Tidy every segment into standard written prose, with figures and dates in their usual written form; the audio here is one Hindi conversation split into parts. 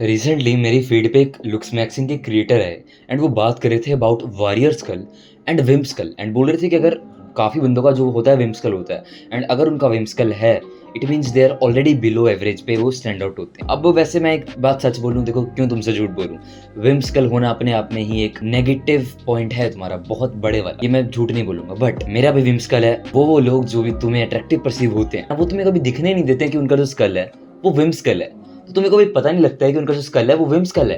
रिसेंटली मेरी फीड पे एक लुक्स मैक्सिंग के क्रिएटर है एंड वो बात कर रहे थे about warrior skull and wimp skull and बोल रहे थे कि अगर काफ़ी बंदों का जो होता है विम स्कल होता है एंड अगर उनका विम स्कल है it means they are already below average पे वो स्टैंड आउट होते हैं। अब वैसे मैं एक बात सच बोलूँ, देखो क्यों तुमसे झूठ बोलूँ, विम स्कल होना अपने आप में ही एक नेगेटिव पॉइंट है तुम्हारा, बहुत बड़े वाला, ये मैं झूठ नहीं बोलूंगा। बट मेरा भी विम स्कल है। वो लोग जो भी तुम्हें अट्रैक्टिव परसीव होते हैं वो तुम्हें कभी दिखने नहीं देते हैं कि उनका जो स्कल है वो विम स्कल है, तो तुम्हें कभी पता नहीं लगता है कि उनका जो स्कल है वो विम स्कल है।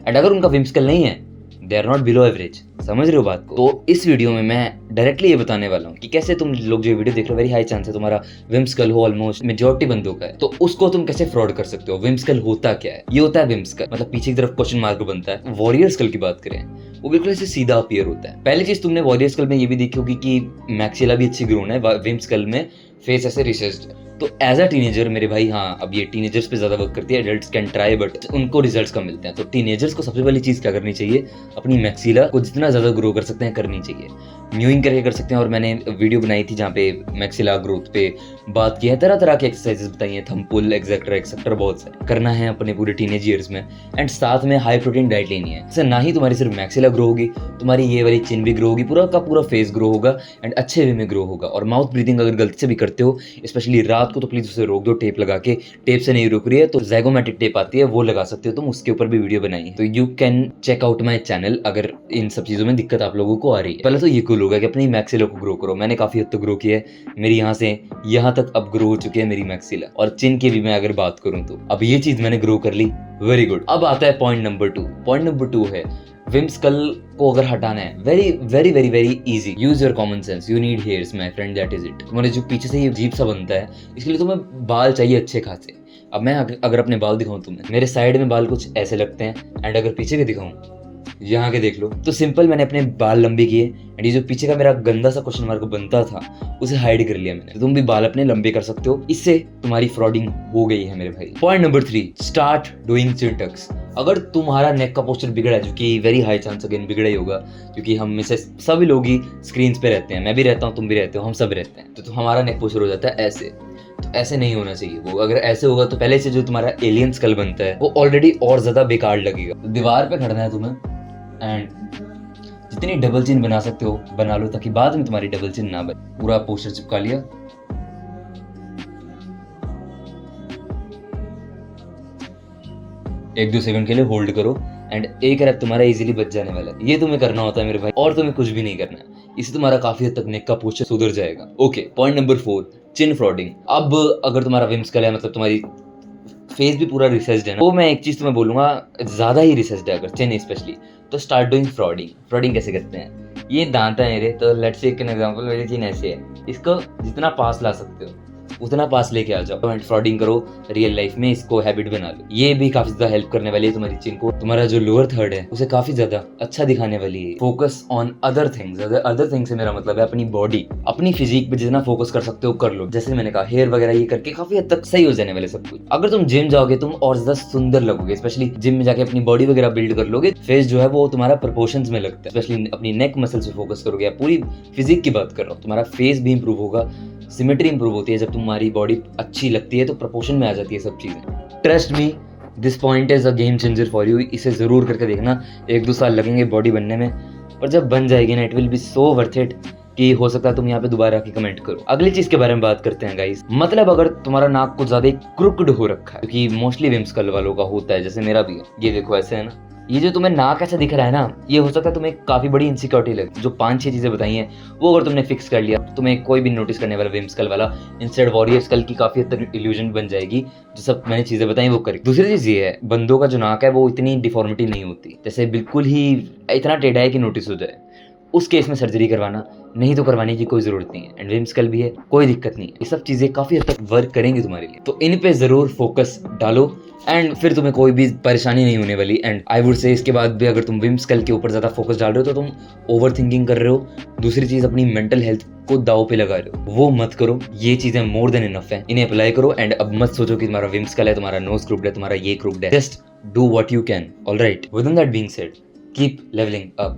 एंड अगर उनका विम स्कल नहीं है they are not below average. समझ रहे हो बात को? तो इस वीडियो में मैं डायरेक्टली ये बताने वाला हूँ कि कैसे तुम लोग जो वीडियो देख रहे हो वेरी हाई चांस है तुम्हारा विम स्कल हो, ऑलमोस्ट मेजॉरिटी बंदों का है, तो उसको तुम कैसे फ्रॉड कर सकते हो। विम स्कल होता क्या है? ये होता है विम स्कल, मतलब पीछे की तरफ क्वेश्चन मार्क बनता है। वॉरियर स्कल की बात करें वो बिल्कुल ऐसे सीधा अपीयर होता है। पहली चीज तुमने वॉरियर स्कल में ये भी देखी होगी कि मैक्सिला भी अच्छी ग्रोन है, विम स्कल में फेस ऐसे रिसेस्ड है। तो एज अ टीनेजर मेरे भाई, हाँ अब ये टीनेजर्स पे ज्यादा वर्क करती है, एडल्ट्स कैन ट्राई बट उनको रिजल्ट्स कम मिलते हैं। तो टीनेजर्स को सबसे पहली चीज क्या करनी चाहिए, अपनी मैक्सिला को जितना ज्यादा ग्रो कर सकते हैं करनी चाहिए। म्यूइंग करके कर सकते हैं, और मैंने वीडियो बनाई थी जहाँ पे मैक्सिला ग्रोथ पे बात की है, तरह तरह के एक्सरसाइजेस बताई हैं, थंब पुल एक्सेट्रा एक्सेट्रा, बहुत सारे करना है अपने पूरे टीनेज ईयर्स में। एंड साथ में हाई प्रोटीन डाइट लेनी है। इससे ना ही तुम्हारी सिर्फ मैक्सिला ग्रो होगी, तुम्हारी ये वाली चिन भी ग्रो होगी, पूरा का पूरा फेस ग्रो होगा एंड अच्छे वे में ग्रो होगा। और माउथ ब्रीदिंग अगर गलती से भी करते हो स्पेशली रात को तो प्लीज उसे रोक दो टेप लगा के। टेप से नहीं रुक रही है तो ज़ैगोमैटिक टेप आती है वो लगा सकते हो तुम, उसके ऊपर भी वीडियो बनाई है। तो you can check out my channel अगर इन सब चीजों में दिक्कत आप लोगों को आ रही है। पहले तो ये कूल होगा कि अपनी मैक्सिला को ग्रो करो। मैंने काफी हद तक ग्रो किया है, मेरी यहाँ से यहाँ तक अब ग्रो हो चुकी है मेरी मैक्सिला। और चिन की भी मैं अगर बात करूँ तो अब ये चीज मैंने ग्रो कर ली, वेरी गुड। अब आता है पॉइंट नंबर 2। पॉइंट नंबर 2 है विम स्कल को अगर हटाना है, very very very very easy, use your common sense, you need hairs my friend, that is it. तुम्हारे जो पीछे से ये अजीब सा बनता है इसके लिए तुम्हें बाल चाहिए अच्छे खासे। अब मैं अगर अपने बाल दिखाऊं तुम्हें, मेरे साइड में बाल कुछ ऐसे लगते हैं एंड अगर पीछे के दिखाऊं, यहाँ के देख लो, तो सिंपल मैंने अपने बाल लंबे किए एंड ये जो पीछे का मेरा गंदा सा क्वेश्चन मार्क बनता था उसे हाइड कर लिया मैंने। तो तुम भी बाल अपने लंबे कर सकते हो, इससे तुम्हारी फ्रॉडिंग हो गई है मेरे भाई। पॉइंट नंबर 3, स्टार्ट डूइंग चिन टक्स। अगर तुम्हारा नेक का पोस्चर बिगड़ा है, जो कि वेरी हाई चांस अगेन बिगड़ा ही होगा, क्योंकि हम में से सभी लोग ही स्क्रीन पे रहते हैं, मैं भी रहता हूँ, तुम भी रहते हो, हम सब रहते हैं, तो हमारा नेक पोस्चर हो जाता है ऐसे। तो ऐसे नहीं होना चाहिए वो। अगर ऐसे होगा तो पहले से जो तुम्हारा एलियन स्कल बनता है वो ऑलरेडी और ज्यादा बेकार लगेगा। तो दीवार पे खड़ना है तुम्हें एंड जितनी डबल चिन बना सकते हो बना लो, ताकि बाद में तुम्हारी डबल चिन ना बने। पूरा पोस्टर चिपका लिया, एक दो सेकंड के लिए होल्ड करो एंड एक रैप तुम्हारा इजीली बच जाने वाला है। ये तुम्हें करना होता है मेरे भाई, और तुम्हें कुछ भी नहीं करना है। इससे तुम्हारा काफी हद तक नेक का पोस्चर सुधर जाएगा। ओके, पॉइंट नंबर 4, चिन फ्रॉडिंग। अब अगर तुम्हारा विम स्कल है, मतलब तुम्हारी फेस भी पूरा रिसर्च्ड है ना, तो मैं एक चीज तुम्हें बोलूंगा, ज्यादा ही रिसर्च्ड है अगर चिन स्पेशली, तो स्टार्ट डूइंग फ्रॉडिंग। फ्रॉडिंग कैसे करते हैं? ये दांत है मेरे, तो लेट्स टेक एन एग्जांपल, मेरी चिन ऐसे है, इसको जितना पास ला सकते हो उतना पास लेके आ जाओ एंड फ्रॉडिंग करो रियल लाइफ में, इसको हैबिट बना लो। ये भी काफी ज्यादा हेल्प करने वाली है तुम्हारी चिन को, तुम्हारा जो लोअर थर्ड है उसे काफी ज्यादा अच्छा दिखाने वाली है। Focus on other things. Other things से मेरा मतलब है अपनी बॉडी, अपनी फिजिक पे जितना फोकस कर सकते हो कर लो। जैसे मैंने कहा हेयर वगैरह ये करके काफी हद तक सही हो जाने वाले सब कुछ। अगर तुम जिम जाओगे तुम और ज्यादा सुंदर लगोगे, स्पेशली जिम में जाके अपनी बॉडी वगैरह बिल्ड कर लोगे, फेस जो है वो तुम्हारा प्रोपोर्शंस में लगता है। स्पेशली अपनी नेक मसल से फोकस करोगे, पूरी फिजिक की बात कर रहा हूँ, तुम्हारा फेस भी इंप्रूव होगा, सिमेट्री इंप्रूव होती है। जब तुम्हारी बॉडी अच्छी लगती है तो प्रोपोर्शन में आ जाती है सब चीजें। Trust me, this point is a game changer for you. इसे जरूर करके देखना, 1-2 साल लगेंगे बॉडी बनने में, पर जब बन जाएगी ना it will be so worth it कि हो सकता है तुम यहाँ पे दोबारा आके कमेंट करो। अगली चीज के बारे में बात करते हैं गाइस, मतलब अगर तुम्हारा नाक कुछ ज्यादा क्रुक्ड हो रखा है, क्योंकि मोस्टली विम स्कल वालों का होता है, जैसे मेरा भी है, ये देखो ऐसे है ना, ये जो तुम्हें नाक ऐसा दिख रहा है ना, ये हो सकता है तुम्हें काफी बड़ी इनसिक्योरिटी लगे। जो 5-6 चीजें बताई हैं वो अगर तुमने फिक्स कर लिया, तुम्हें कोई भी नोटिस करने वाला विम स्कल वाला इंस्टेड वॉरियर स्कल की काफी हद तक इल्यूजन बन जाएगी। जो सब मैंने चीजें बताई वो करें। दूसरी चीज ये है, बंदों का जो नाक है वो इतनी डिफॉर्मिटी नहीं होती, जैसे बिल्कुल ही इतना टेढ़ा है कि नोटिस हो जाए, उस केस में सर्जरी करवाना, नहीं तो करवाने की कोई जरूरत नहीं है। एंड विम स्कल भी है, कोई दिक्कत नहीं है। ये सब चीजें काफी हद तक वर्क करेंगी तुम्हारे लिए, तो इन पे जरूर फोकस डालो एंड फिर तुम्हें कोई भी परेशानी नहीं होने वाली। एंड आई वुड से इसके बाद भी अगर तुम विम स्कल के ऊपर ज्यादा फोकस डाल रहे हो तो तुम ओवर थिंकिंग कर रहे हो। दूसरी चीज, अपनी मेंटल हेल्थ को दाव पे लगा रहे हो, वो मत करो। ये चीजें मोर देन इनफ है, इन्हें अप्लाई करो। एंड अब मत सोचो कि तुम्हारा विम स्कल है, तुम्हारा नोज क्रूक्ड है, तुम्हारा ये क्रूक्ड है। Just do what you can, alright. With in that being said, keep levelling up.